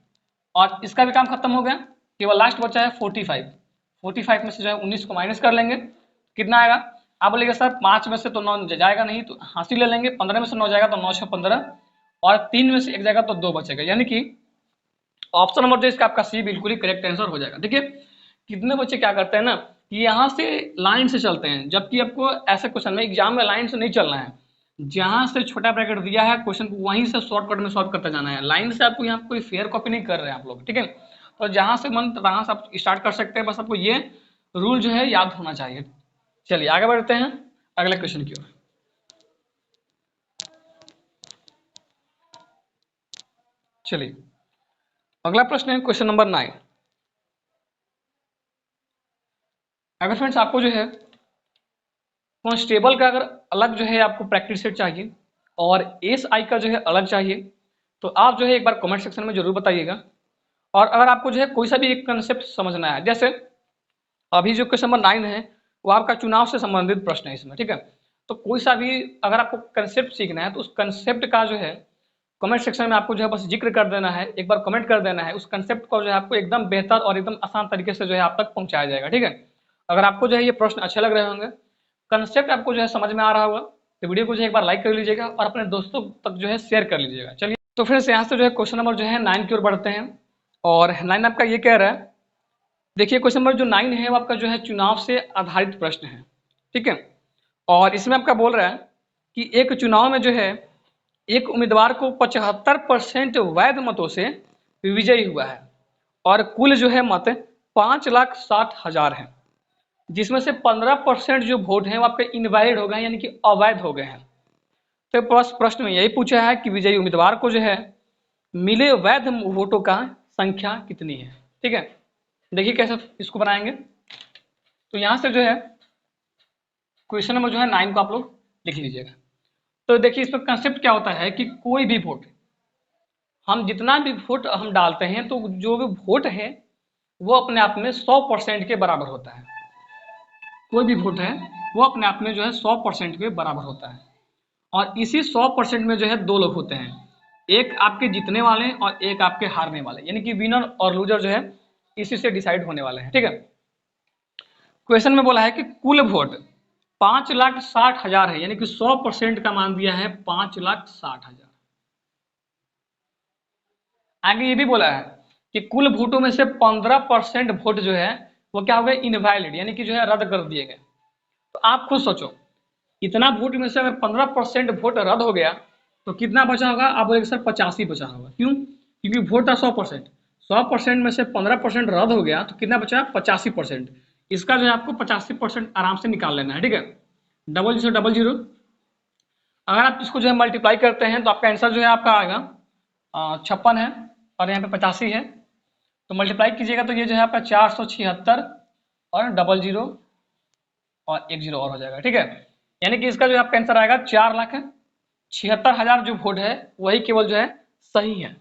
Speaker 1: और इसका भी काम खत्म हो गया, केवल लास्ट बचा है 45। 45 में से जो है 19 को माइनस कर लेंगे, कितना आएगा। आप बोलेगा सर 5 में से तो 9 जाएगा नहीं, तो हासिल ले लेंगे। 15 में से 9 जाएगा तो 9 6 15, और 3 में से 1 जाएगा तो 2 बचेगा, यानी कि ऑप्शन नंबर जो इसका आपका सी बिल्कुल ही करेक्ट आंसर हो जाएगा। देखिए कितने बच्चे क्या करते हैं ना कि यहाँ से लाइन से चलते हैं, जबकि आपको ऐसे क्वेश्चन में एग्जाम में लाइन से नहीं चलना है। जहां से छोटा ब्रैकेट दिया है क्वेश्चन को वहीं से शॉर्टकट में सॉल्व करते जाना है। लाइन से आपको यहाँ कोई फेयर कॉपी नहीं कर रहे हैं आप लोग, ठीक है। तो जहां से मन वहां से आप स्टार्ट कर सकते हैं, बस आपको ये रूल जो है याद होना चाहिए। चलिए आगे बढ़ते हैं अगले क्वेश्चन की ओर। चलिए अगला प्रश्न है क्वेश्चन नंबर 9। अगर फ्रेंड्स आपको जो है कांस्टेबल का अगर अलग जो है आपको प्रैक्टिस सेट चाहिए और एसआई का जो है अलग चाहिए तो आप जो है एक बार कमेंट सेक्शन में जरूर बताइएगा। और अगर आपको जो है कोई सा भी एक कंसेप्ट समझना है, जैसे अभी जो क्वेश्चन नंबर 9 है वो आपका चुनाव से संबंधित प्रश्न है इसमें, ठीक है। तो कोई सा भी अगर आपको कंसेप्ट सीखना है तो उस कंसेप्ट का जो है कमेंट सेक्शन में आपको जो है बस जिक्र कर देना है, एक बार कमेंट कर देना है, उस कंसेप्ट को जो है आपको एकदम बेहतर और एकदम आसान तरीके से जो है आप तक पहुंचाया जाएगा, ठीक है। अगर आपको जो है ये प्रश्न अच्छे लग रहे होंगे, कंसेप्ट आपको जो है समझ में आ रहा होगा, तो वीडियो को जो है एक बार लाइक कर लीजिएगा और अपने दोस्तों तक जो है शेयर कर लीजिएगा। चलिए तो फ्रेंड्स यहाँ से जो है क्वेश्चन नंबर जो है 9 की ओर बढ़ते हैं। और 9 आपका ये कह रहा है, देखिए क्वेश्चन नंबर जो 9 है वो आपका जो है चुनाव से आधारित प्रश्न है, ठीक है। और इसमें आपका बोल रहा है कि एक चुनाव में जो है एक उम्मीदवार को 75% वैध मतों से विजयी हुआ है और कुल जो है मत 5,60,000 है, जिसमें से 15% जो वोट हैं वो आपके इनवैलिड हो गए यानी कि अवैध हो गए हैं। तो प्रश्न में यही पूछा है कि विजयी उम्मीदवार को जो है मिले वैध वोटों का संख्या कितनी है, ठीक है। देखिए कैसे इसको बनाएंगे। तो यहाँ से जो है क्वेश्चन नंबर जो है 9 को आप लोग लिख लीजिएगा। तो देखिए इसमें कंसेप्ट क्या होता है कि कोई भी वोट, हम जितना भी वोट हम डालते हैं तो जो भी वोट है वो अपने आप में 100% के बराबर होता है। कोई भी वोट है वो अपने आप में जो है 100% के बराबर होता है। और इसी 100% में जो है दो लोग होते हैं, एक आपके जीतने वाले और एक आपके हारने वाले, यानी कि विनर और लूजर जो है इसी से डिसाइड होने वाले हैं, ठीक है। क्वेश्चन में बोला है कि कुल वोट 5,60,000 है, यानी कि 100% का मान दिया है 5,60,000। आगे ये भी बोला है कि कुल वोटों में से 15% वोट जो है वो क्या हो गए इनवैलिड, यानी कि जो है रद्द कर दिए गए। तो आप खुद सोचो, इतना वोट में से अगर 15% वोट रद्द हो गया तो कितना बचा होगा। आप बोलेंगे सर 85 बचा होगा, क्यों? क्योंकि वोट था 100%, 100% में से 15% रद्द हो गया तो कितना बचा 85%। इसका जो है आपको 85% आराम से निकाल लेना है, ठीक है। 0000 अगर आप इसको जो है मल्टीप्लाई करते हैं तो आपका आंसर जो है आपका आएगा 56 है और यहाँ पे 85 है। तो मल्टीप्लाई कीजिएगा तो ये जो है आपका 476 और 00 और 10 और हो जाएगा, ठीक है। यानी कि इसका जो आपका आंसर आएगा 4,76,000 जो वोट है वही केवल जो है सही है।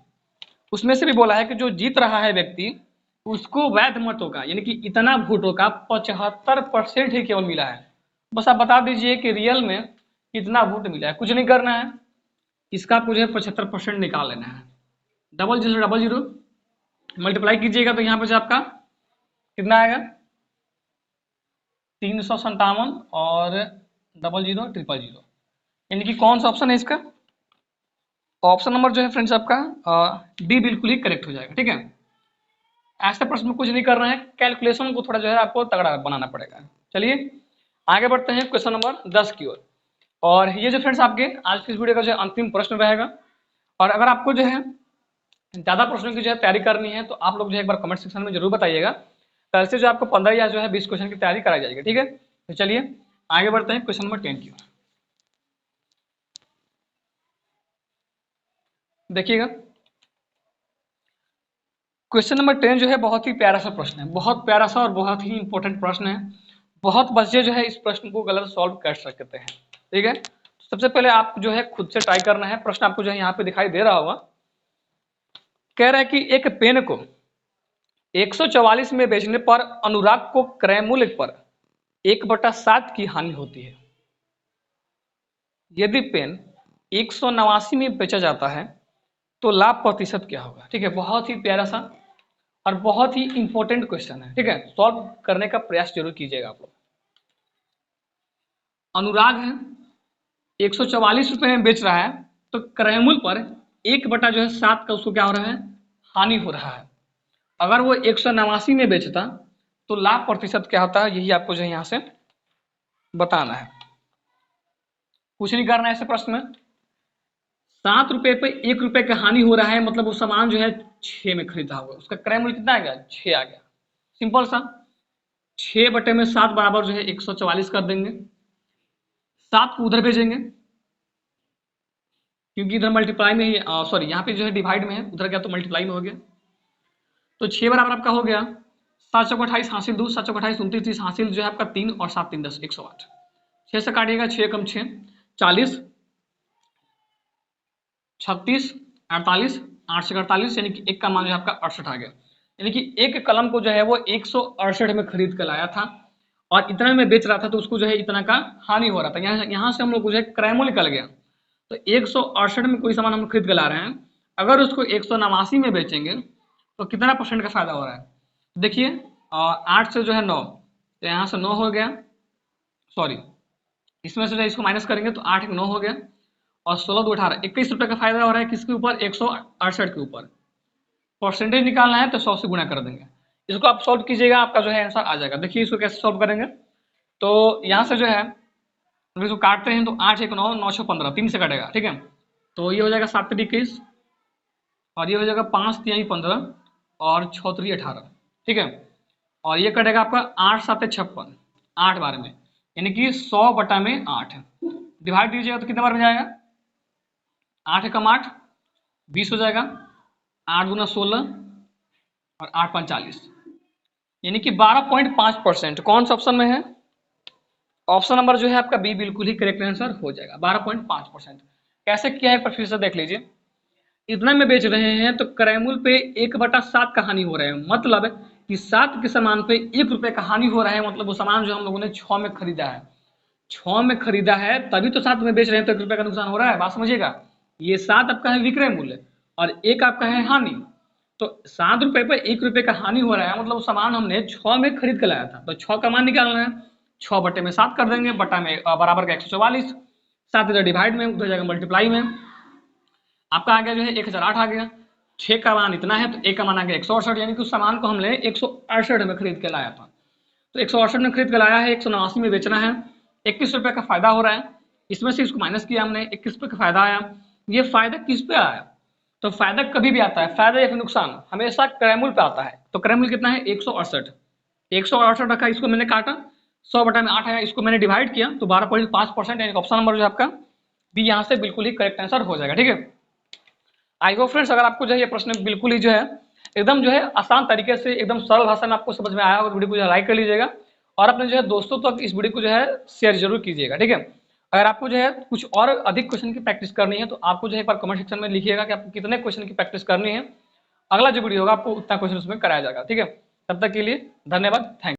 Speaker 1: उसमें से भी बोला है कि जो जीत रहा है व्यक्ति उसको वैध मतों का, यानी कि इतना वोटों का 75% ही केवल मिला है। बस आप बता दीजिए कि रियल में कितना वोट मिला है, कुछ नहीं करना है, इसका आपको जो है 75% निकाल लेना है। 0000 मल्टीप्लाई कीजिएगा तो यहाँ पे जो आपका कितना आएगा 357 और 0000, यानी कि कौन सा ऑप्शन है इसका, ऑप्शन नंबर जो है फ्रेंड्स आपका डी बिल्कुल ही करेक्ट हो जाएगा, ठीक है। ऐसे प्रश्न में कुछ नहीं करना है, कैलकुलेशन को थोड़ा जो है आपको तगड़ा बनाना पड़ेगा। चलिए आगे बढ़ते हैं क्वेश्चन नंबर 10 की ओर। और ये जो फ्रेंड्स आपके आज की इस वीडियो का जो अंतिम प्रश्न रहेगा। और अगर आपको जो है ज़्यादा प्रश्नों की जो है तैयारी करनी है तो आप लोग जो है एक बार कमेंट सेक्शन में जरूर बताइएगा, कल से जो आपको 15 या जो है 20 क्वेश्चन की तैयारी कराई जाएगी, ठीक है। तो चलिए आगे बढ़ते हैं क्वेश्चन नंबर 10 की ओर। देखिएगा क्वेश्चन नंबर 10 जो है बहुत ही प्यारा सा प्रश्न है, बहुत प्यारा सा और बहुत ही इंपॉर्टेंट प्रश्न है। बहुत बच्चे जो है इस प्रश्न को गलत सॉल्व कर सकते हैं, ठीक है। सबसे पहले आप जो है खुद से ट्राई करना है। प्रश्न आपको जो है यहाँ पे दिखाई दे रहा होगा, कह रहा है कि एक पेन को 144 में बेचने पर अनुराग को क्रय मूल्य पर 1/7 की हानि होती है। यदि पेन 189 में बेचा जाता है तो लाभ प्रतिशत क्या होगा, ठीक है। बहुत ही प्यारा सा और बहुत ही इंपॉर्टेंट क्वेश्चन है, ठीक है। सॉल्व करने का प्रयास जरूर कीजिएगा आप लोग। अनुराग है 144 रुपए में बेच रहा है तो क्रय मूल्य पर 1/7 का उसको क्या हो रहा है हानि हो रहा है। अगर वो 189 में बेचता तो लाभ प्रतिशत क्या होता है, यही आपको जो है यहाँ से बताना है। कुछ नहीं करना है ऐसे प्रश्न में। 7 रुपए पे 1 रुपए का हानि हो रहा है, मतलब वो सामान जो है 6 में खरीदा होगा, उसका क्रय मूल्य कितना आ गया 6 आ गया। सिंपल सा 6/7 बराबर जो है 144 कर देंगे, 7 को उधर भेजेंगे क्योंकि इधर मल्टीप्लाई में ही सॉरी यहाँ पे जो है डिवाइड में है, उधर गया तो मल्टीप्लाई में हो गया। तो 6 बराबर आपका हो गया 7 चौक 28 हासिल 2, 7 चौक 28 29 30 हासिल जो है आपका 3 और 7 3 10 108। 6 से काटिएगा, 6 कम 6 40, 36, 48, 8 से 48, यानी कि एक का मान जो है आपका 68 आ गया। यानी कि एक कलम को जो है वो 168 में खरीद कर लाया था और इतना में बेच रहा था, तो उसको जो है इतना का हानि हो रहा था। यहाँ से हम लोग को जो है क्रय मूल्य निकल गया। तो 168 में कोई सामान हम खरीद कर ला रहे हैं, अगर उसको 189 में बेचेंगे तो कितना % का फायदा हो रहा है? देखिए 8 से जो है 9, तो यहाँ से 9 हो गया, सॉरी इसमें से जो है इसको माइनस करेंगे तो 8 9 हो गया, और 16 2 18, 21 रुपये का फायदा हो रहा है किसके ऊपर? 168 के ऊपर। परसेंटेज निकालना है तो 100 से गुणा कर देंगे। इसको आप सॉल्व कीजिएगा, आपका जो है आंसर आ जाएगा। देखिए इसको कैसे सॉल्व करेंगे, तो यहाँ से जो है अगर इसको काटते हैं तो 8 1 9, 9 6 15, 3 से कटेगा, ठीक है। तो ये हो जाएगा 7 3 21, और ये हो जाएगा 5 3 15, और 6 3 18, ठीक है। और ये कटेगा आपका 8 7 56, 8 बार में, यानी कि 100 बटा में 8 डिवाइड दीजिएगा तो कितने बार में जाएगा? 8 एकम 8, 20 हो जाएगा, 8 दूना 16, और 8 5 40, यानी कि 12.5%। कौन सा ऑप्शन में है? ऑप्शन नंबर जो है आपका बी बिल्कुल ही करेक्ट आंसर हो जाएगा, 12.5%। कैसे किया है फिर से देख लीजिए। इतना में बेच रहे हैं तो क्रय मूल्य पे 1/7 का हानि हो रहा है, मतलब कि 7 के सामान पे 1 रुपये का हानि हो रहा है। मतलब वो सामान जो हम लोगों ने 6 में खरीदा है, 6 में खरीदा है तभी तो 7 में बेच रहे हैं, तो 1 रुपये का नुकसान हो रहा है। बात समझिएगा, ये 7 आपका है विक्रय मूल्य और 1 आपका है हानि। तो 7 रुपये पर 1 रुपये का हानि हो रहा है, मतलब वो सामान हमने 6 में खरीद कर लाया था। तो 6 का मान निकालना है, 6 बटे में 7 कर देंगे, बटा में बराबर का 144, 7 इधर डिवाइड में, उधर जाएगा मल्टीप्लाई में, आपका आ गया जो है 1008 आ गया। 6 का मान इतना है तो 1 का मान आ गया 168, यानी कि उस सामान को हमने 168 में खरीद के लाया था। तो 168 में खरीद के लाया है, 189 में बेचना है, 21 रुपये का फायदा हो रहा है। इसमें से इसको माइनस किया हमने, 21 रुपये का फायदा आया। ये फायदा किस पे आया? तो फायदा कभी भी आता है, फायदा या फिर नुकसान हमेशा क्रय मूल्य पे आता है। तो क्रय मूल्य कितना है? 168, 168 रखा, इसको मैंने काटा, 100 बटा में 8 आया, इसको मैंने डिवाइड किया तो 12.5%, यानी ऑप्शन नंबर जो है आपका बी यहाँ से बिल्कुल ही करेक्ट आंसर हो जाएगा, ठीक है। आई होप फ्रेंड्स, अगर आपको जो है ये प्रश्न बिल्कुल ही जो है एकदम जो है आसान तरीके से एकदम सरल भाषा में आपको समझ में आया होगा, वीडियो को जो है लाइक कर लीजिएगा और अपने जो है दोस्तों तक इस वीडियो को जो है शेयर जरूर कीजिएगा, ठीक है। अगर आपको जो है कुछ और अधिक क्वेश्चन की प्रैक्टिस करनी है तो आपको जो है एक बार कमेंट सेक्शन में लिखिएगा कि आपको कितने क्वेश्चन की प्रैक्टिस करनी है। अगला जो वीडियो होगा आपको उतना क्वेश्चन उसमें कराया जाएगा, ठीक है। तब तक के लिए धन्यवाद, थैंक यू।